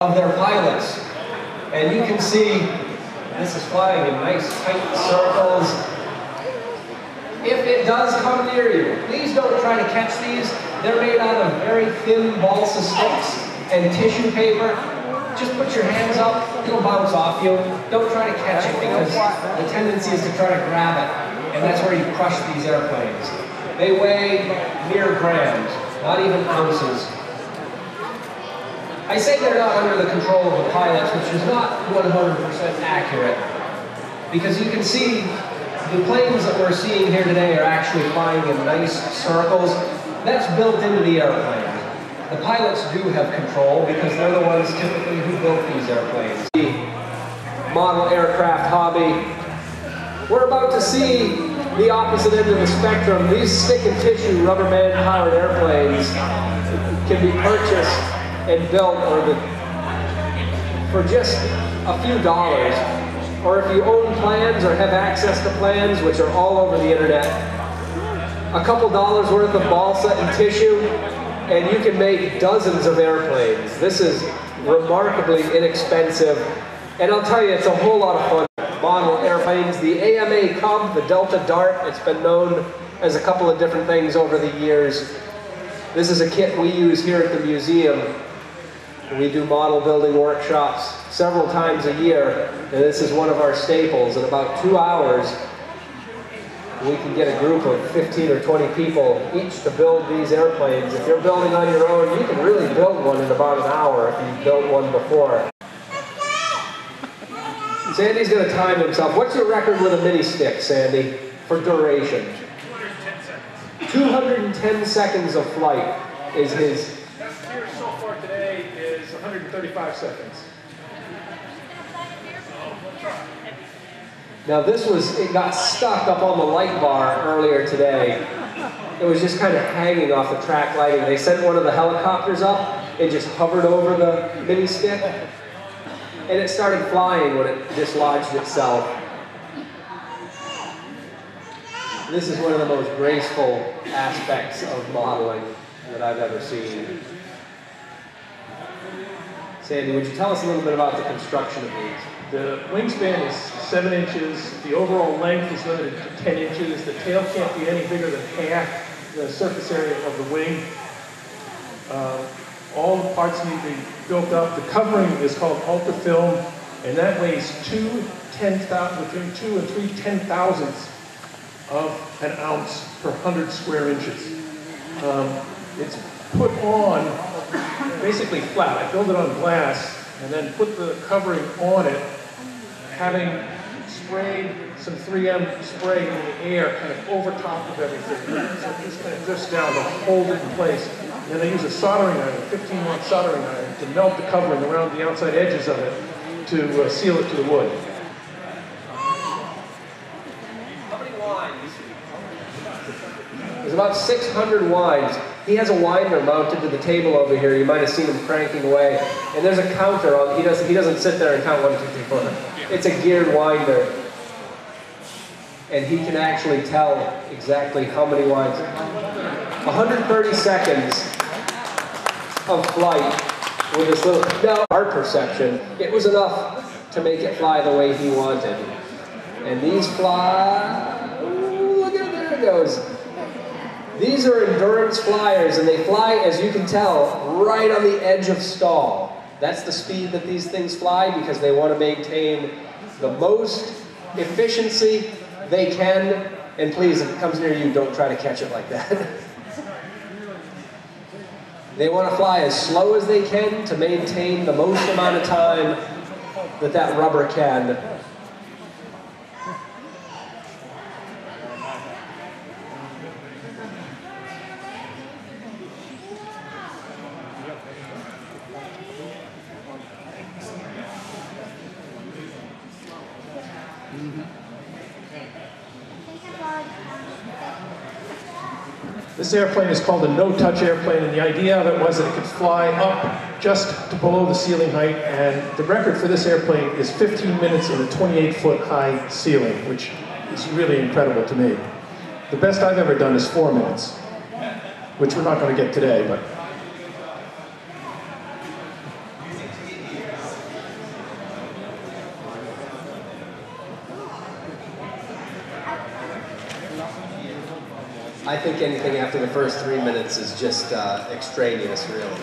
of their pilots. And you can see this is flying in nice tight circles. If it does come near you, please don't try to catch these. They're made out of very thin balsa sticks and tissue paper. Just put your hands up, it'll bounce off you. Don't try to catch it because the tendency is to try to grab it, and that's where you crush these airplanes. They weigh mere grams, not even ounces. I say they're not under the control of the pilots, which is not 100% accurate, because you can see the planes that we're seeing here today are actually flying in nice circles. That's built into the airplane. The pilots do have control because they're the ones typically who built these airplanes. The model aircraft hobby. We're about to see the opposite end of the spectrum. These stick and tissue rubber band powered airplanes can be purchased and built for just a few dollars. Or if you own plans or have access to plans, which are all over the internet, a couple dollars worth of balsa and tissue, and you can make dozens of airplanes. This is remarkably inexpensive, and I'll tell you, it's a whole lot of fun. Model airplanes, the AMA Cub, the Delta Dart, it's been known as a couple of different things over the years. This is a kit we use here at the museum. We do model building workshops several times a year, and this is one of our staples. In about 2 hours, we can get a group of 15 or 20 people each to build these airplanes. If you're building on your own, you can really build one in about an hour if you've built one before. Sandy's going to time himself. What's your record with a mini stick, Sandy, for duration? 210 seconds of flight is his. Best here so far today is 135 seconds. Now it got stuck up on the light bar earlier today. It was just kind of hanging off the track lighting. They sent one of the helicopters up, it just hovered over the mini stick, and it started flying when it dislodged itself. This is one of the most graceful aspects of modeling that I've ever seen. Sandy, would you tell us a little bit about the construction of these? The wingspan is 7 inches. The overall length is limited to 10 inches. The tail can't be any bigger than half the surface area of the wing. All the parts need to be built up. The covering is called ultra-film, and that weighs between 2 and 3 10,000ths of an ounce per 100 square inches. It's put on basically flat. I build it on glass and then put the covering on it, having sprayed some 3M spray in the air kind of over top of everything. So it just kind of drifts down to hold it in place. And I use a soldering iron, a 15-watt soldering iron, to melt the covering around the outside edges of it to seal it to the wood. How many winds? There's about 600 winds. He has a winder mounted to the table over here. You might have seen him cranking away. And there's a counter on. He doesn't sit there and count 1, 2, 3, 4. It's a geared winder. And he can actually tell exactly how many winds. 130 seconds of flight with this little. Now, our perception, it was enough to make it fly the way he wanted. And these fly. Ooh, look at it, there it goes. These are endurance flyers, and they fly, as you can tell, right on the edge of stall. That's the speed that these things fly because they want to maintain the most efficiency they can. And please, if it comes near you, don't try to catch it like that. They want to fly as slow as they can to maintain the most amount of time that that rubber can. This airplane is called a no-touch airplane, and the idea of it was that it could fly up just to below the ceiling height, and the record for this airplane is 15 minutes in a 28-foot high ceiling, which is really incredible to me. The best I've ever done is 4 minutes, which we're not going to get today, but I think anything after the first 3 minutes is just extraneous, really.